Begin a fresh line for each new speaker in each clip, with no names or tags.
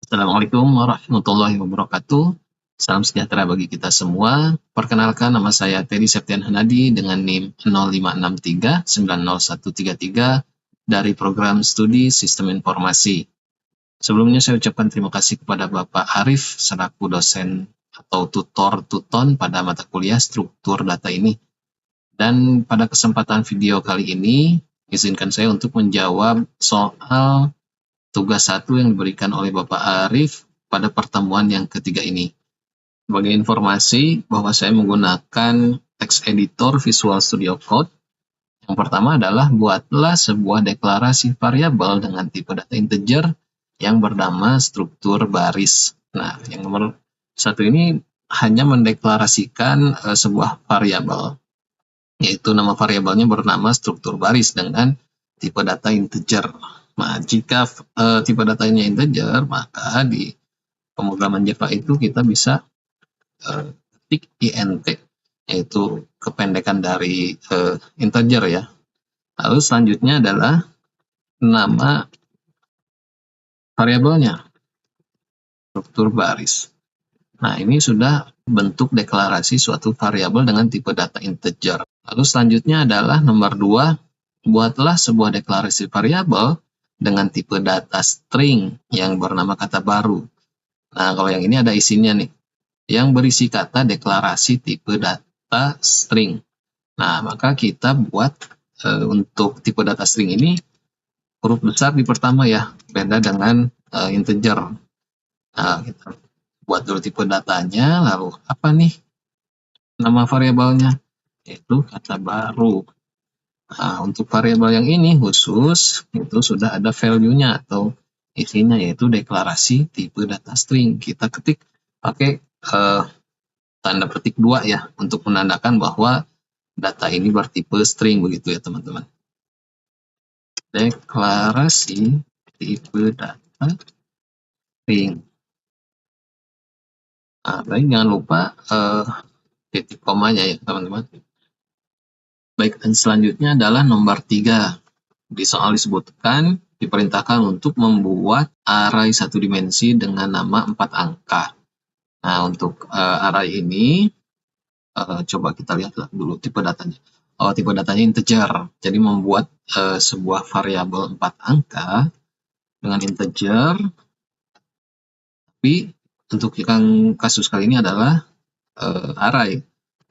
Assalamualaikum warahmatullahi wabarakatuh. Salam sejahtera bagi kita semua. Perkenalkan, nama saya Teddy Septian Hanadi dengan NIM 0563901133 dari program studi Sistem Informasi. Sebelumnya saya ucapkan terima kasih kepada Bapak Arif selaku dosen atau tutor pada mata kuliah struktur data ini. Dan pada kesempatan video kali ini, izinkan saya untuk menjawab soal tugas 1 yang diberikan oleh Bapak Arif pada pertemuan yang ketiga ini. Sebagai informasi bahwa saya menggunakan text editor Visual Studio Code. Yang pertama adalah buatlah sebuah deklarasi variabel dengan tipe data integer yang bernama struktur baris. Nah, yang nomor 1 ini hanya mendeklarasikan sebuah variabel, yaitu nama variabelnya bernama struktur baris dengan tipe data integer. Nah, jika tipe datanya integer, maka di pemrograman Java itu kita bisa ketik int, yaitu kependekan dari integer ya. Lalu selanjutnya adalah nama variabelnya, struktur baris. Nah, ini sudah bentuk deklarasi suatu variabel dengan tipe data integer. Lalu selanjutnya adalah nomor 2, buatlah sebuah deklarasi variabel dengan tipe data string yang bernama kata baru. Nah, kalau yang ini ada isinya nih, yang berisi kata deklarasi tipe data string. Nah, maka kita buat untuk tipe data string ini huruf besar di pertama ya, beda dengan integer. Nah, kita buat dulu tipe datanya, lalu apa nih nama variabelnya? Yaitu kata baru. Nah, untuk variabel yang ini khusus, itu sudah ada value-nya atau isinya, yaitu deklarasi tipe data string. Kita ketik pakai tanda petik 2 ya, untuk menandakan bahwa data ini bertipe string, begitu ya teman-teman. Deklarasi tipe data string. Nah, baik, jangan lupa titik komanya ya teman-teman. Baik, dan selanjutnya adalah nomor 3. Di soal disebutkan diperintahkan untuk membuat array 1 dimensi dengan nama 4 angka. Nah, untuk array ini coba kita lihat dulu tipe datanya. Oh, tipe datanya integer. Jadi membuat sebuah variabel 4 angka dengan integer. Tapi untuk yang kasus kali ini adalah array.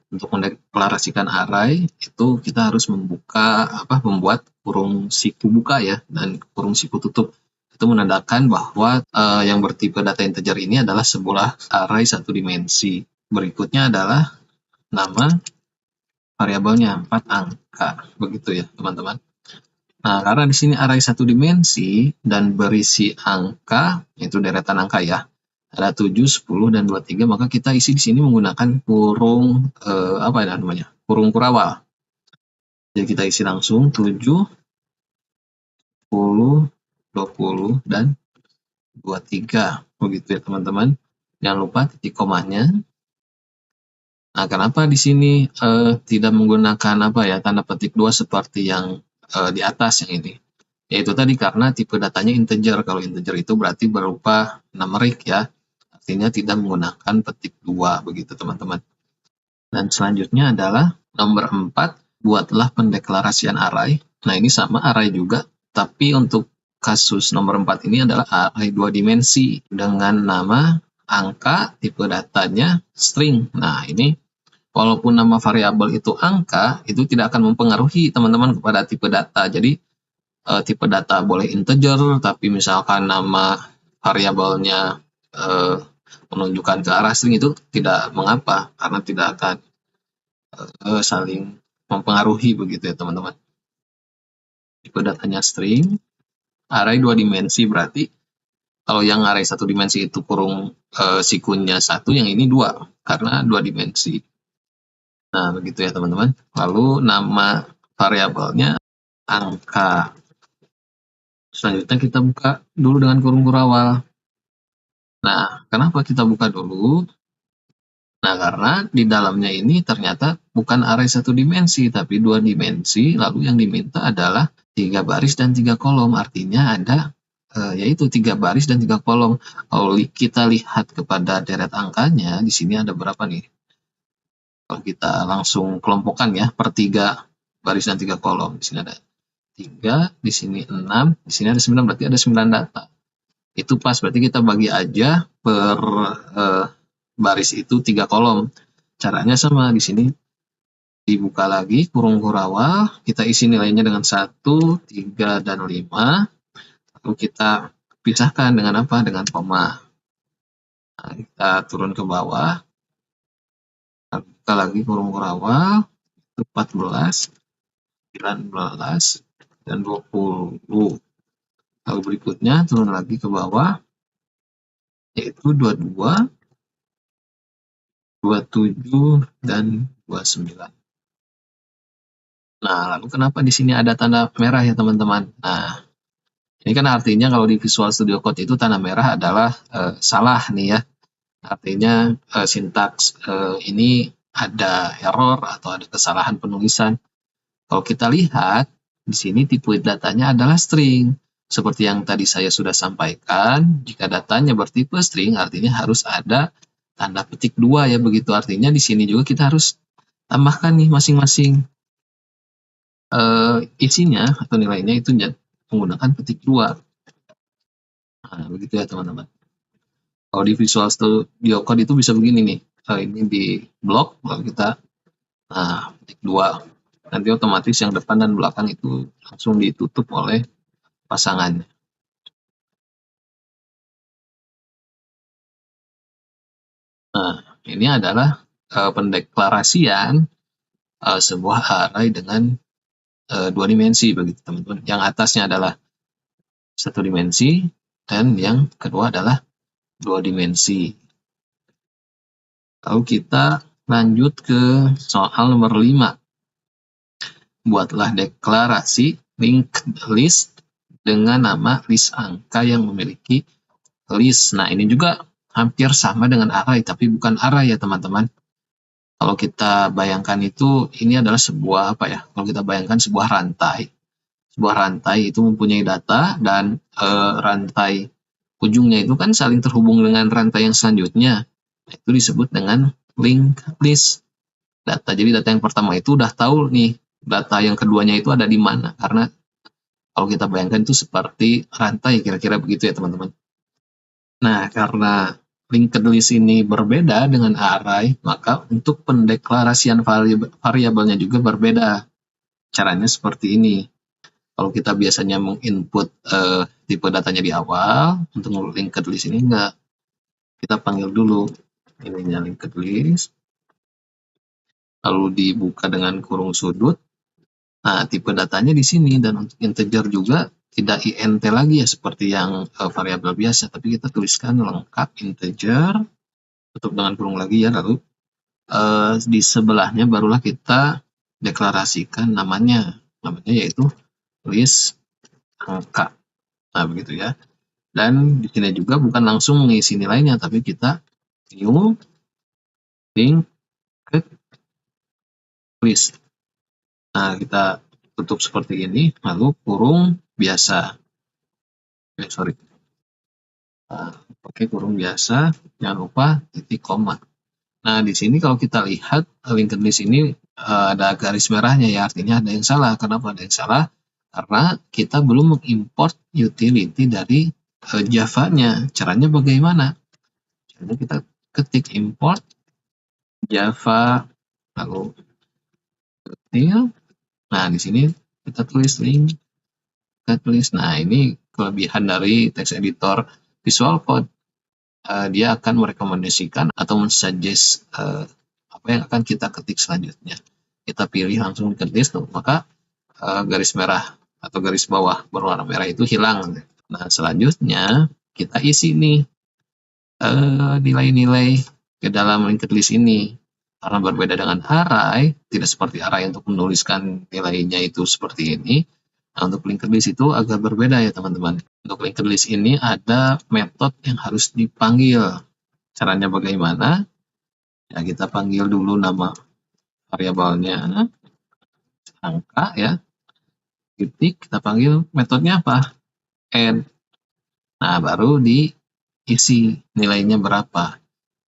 Untuk mendeklarasikan array itu kita harus membuat kurung siku buka ya, dan kurung siku tutup. Itu menandakan bahwa yang bertipe data integer ini adalah sebuah array 1 dimensi. Berikutnya adalah nama variabelnya 4 angka, begitu ya teman-teman. Nah, karena di sini array 1 dimensi dan berisi angka, itu deretan angka ya, ada 7, 10, dan 23, maka kita isi di sini menggunakan kurung kurung kurawal. Jadi kita isi langsung 7, 10, 20, dan 23. Begitu ya teman-teman. Jangan lupa titik komanya. Nah, kenapa di sini tidak menggunakan tanda petik 2 seperti yang di atas yang ini? Yaitu tadi karena tipe datanya integer. Kalau integer itu berarti berupa numerik ya. Artinya tidak menggunakan petik 2, begitu teman-teman. Dan selanjutnya adalah nomor 4, buatlah pendeklarasian array. Nah, ini sama array juga, tapi untuk kasus nomor 4 ini adalah array 2 dimensi dengan nama angka, tipe datanya string. Nah, ini walaupun nama variabel itu angka, itu tidak akan mempengaruhi teman-teman kepada tipe data. Jadi tipe data boleh integer, tapi misalkan nama variabelnya menunjukkan ke arah string, itu tidak mengapa, karena tidak akan saling mempengaruhi, begitu ya teman-teman. Tipe datanya string, array 2 dimensi, berarti kalau yang array 1 dimensi itu kurung sikunya 1, yang ini 2, karena 2 dimensi. Nah, begitu ya teman-teman. Lalu nama variabelnya angka. Selanjutnya kita buka dulu dengan kurung kurawal. Nah, kenapa kita buka dulu? Nah, karena di dalamnya ini ternyata bukan array 1 dimensi, tapi 2 dimensi, lalu yang diminta adalah 3 baris dan 3 kolom. Artinya ada yaitu 3 baris dan 3 kolom. Kalau kita lihat kepada deret angkanya, di sini ada berapa nih? Kalau kita langsung kelompokkan ya, per 3 baris dan 3 kolom. Di sini ada 3, di sini 6, di sini ada 9, berarti ada 9 data. Itu pas, berarti kita bagi aja per baris itu 3 kolom. Caranya sama, di sini dibuka lagi kurung kurawal, kita isi nilainya dengan 1, 3, dan 5. Lalu kita pisahkan dengan apa? Dengan koma. Nah, kita turun ke bawah, buka lagi kurung kurawal, 14, 19, dan 20. Lalu berikutnya turun lagi ke bawah, yaitu 22, 27, dan 29. Nah, lalu kenapa di sini ada tanda merah ya teman-teman? Nah, ini kan artinya kalau di Visual Studio Code itu tanda merah adalah salah nih ya. Artinya sintaks ini ada error atau ada kesalahan penulisan. Kalau kita lihat di sini tipe datanya adalah string. Seperti yang tadi saya sudah sampaikan, jika datanya bertipe string artinya harus ada tanda petik 2 ya, begitu artinya di sini juga kita harus tambahkan nih masing-masing isinya atau nilainya itu menggunakan petik 2. Nah, begitu ya teman-teman. Kalau di Visual Studio Code itu bisa begini nih. Ini di blok, lalu kita petik 2. Nanti otomatis yang depan dan belakang itu langsung ditutup oleh pasangannya. Nah, ini adalah pendeklarasian sebuah array dengan 2 dimensi begitu teman-teman. Yang atasnya adalah 1 dimensi dan yang kedua adalah 2 dimensi. Lalu kita lanjut ke soal nomor 5. Buatlah deklarasi linked list dengan nama list angka yang memiliki list. Nah, ini juga hampir sama dengan array, tapi bukan array ya teman-teman. Kalau kita bayangkan itu, ini adalah sebuah apa ya? Kalau kita bayangkan sebuah rantai. Sebuah rantai itu mempunyai data dan rantai ujungnya itu kan saling terhubung dengan rantai yang selanjutnya. Nah, itu disebut dengan linked list data. Jadi data yang pertama itu udah tahu nih data yang keduanya itu ada di mana. Karena kalau kita bayangkan itu seperti rantai, kira-kira begitu ya teman-teman. Nah, karena linked list ini berbeda dengan array, maka untuk pendeklarasian variabelnya juga berbeda. Caranya seperti ini. Kalau kita biasanya menginput tipe datanya di awal, untuk linked list ini enggak. Kita panggil dulu ininya linked list, lalu dibuka dengan kurung sudut. Nah, tipe datanya di sini, dan untuk integer juga tidak int lagi ya seperti yang variabel biasa, tapi kita tuliskan lengkap integer, tutup dengan kurung lagi ya, lalu di sebelahnya barulah kita deklarasikan namanya yaitu list angka. Nah, begitu ya. Dan di sini juga bukan langsung mengisi nilainya, tapi kita new linked list. Nah, kita tutup seperti ini, lalu kurung biasa. Pakai kurung biasa, jangan lupa titik koma. Nah, di sini kalau kita lihat linked list ini ada garis merahnya ya, artinya ada yang salah. Kenapa ada yang salah? Karena kita belum mengimport utility dari Java-nya. Caranya bagaimana? Caranya kita ketik import Java, lalu ketik. Nah, di sini kita tulis linked list. Nah, ini kelebihan dari text editor Visual Code. Dia akan merekomendasikan atau mensuggest apa yang akan kita ketik selanjutnya. Kita pilih langsung linked list, maka garis merah atau garis bawah berwarna merah itu hilang. Nah, selanjutnya kita isi nih nilai-nilai ke dalam linked list ini. Karena berbeda dengan array, tidak seperti array untuk menuliskan nilainya itu seperti ini. Nah, untuk linked list itu agak berbeda ya teman-teman. Untuk linked list ini ada metode yang harus dipanggil. Caranya bagaimana? Ya, kita panggil dulu nama variabelnya angka ya. Titik, kita panggil metodenya apa? Add. Nah, baru diisi nilainya berapa.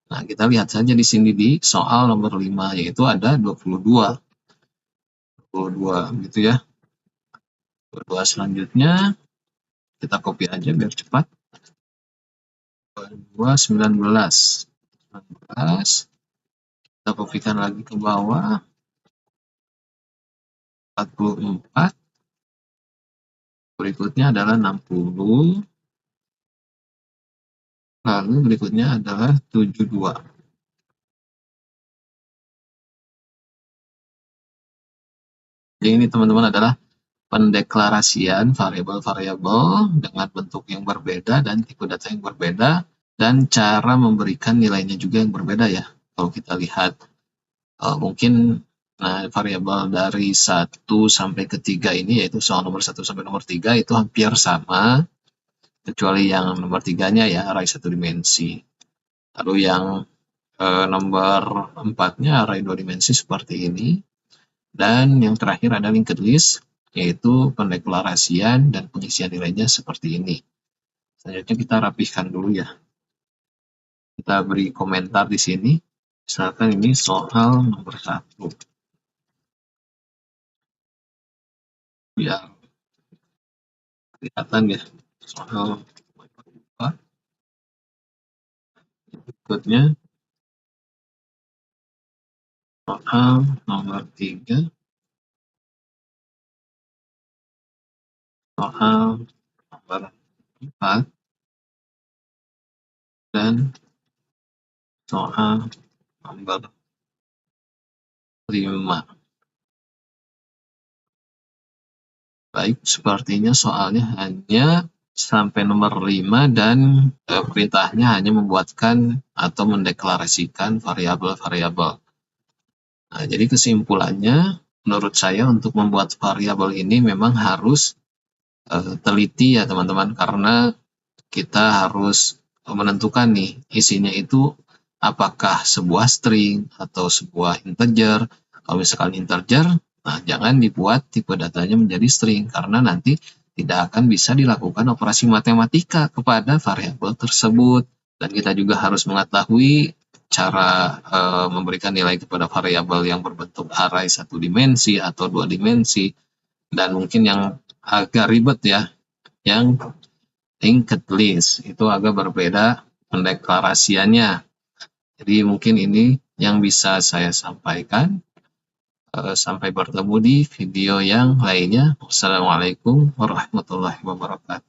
Nah, kita lihat saja di sini di soal nomor 5, yaitu ada 22 gitu ya. 22 selanjutnya kita copy aja biar cepat. 22 19. Kita kopikan lagi ke bawah. 44. Berikutnya adalah 60. Lalu berikutnya adalah 72. Jadi ini teman-teman adalah pendeklarasian variabel-variabel dengan bentuk yang berbeda dan tipe data yang berbeda, dan cara memberikan nilainya juga yang berbeda ya. Kalau kita lihat mungkin variabel dari 1 sampai ke 3 ini, yaitu soal nomor 1 sampai nomor 3 itu hampir sama, kecuali yang nomor 3-nya ya array 1 dimensi. Lalu yang nomor 4-nya array 2 dimensi seperti ini. Dan yang terakhir ada linked list, yaitu pendeklarasian dan pengisian nilainya seperti ini. Selanjutnya kita rapihkan dulu ya. Kita beri komentar di sini. Misalkan ini soal nomor 1. Biar kelihatan ya. Soal nomor 2. Berikutnya soal nomor 3. Soal nomor 4. Dan soal nomor 5. Baik, sepertinya soalnya hanya sampai nomor 5 dan perintahnya hanya membuatkan atau mendeklarasikan variabel-variabel. Nah, jadi kesimpulannya menurut saya untuk membuat variabel ini memang harus teliti ya teman-teman, karena kita harus menentukan nih isinya itu apakah sebuah string atau sebuah integer. Kalau misalkan integer, nah jangan dibuat tipe datanya menjadi string, karena nanti tidak akan bisa dilakukan operasi matematika kepada variabel tersebut. Dan kita juga harus mengetahui cara memberikan nilai kepada variabel yang berbentuk array 1 dimensi atau 2 dimensi. Dan mungkin yang agak ribet ya, yang linked list itu agak berbeda pendeklarasiannya. Jadi mungkin ini yang bisa saya sampaikan. Sampai bertemu di video yang lainnya. Wassalamualaikum warahmatullahi wabarakatuh.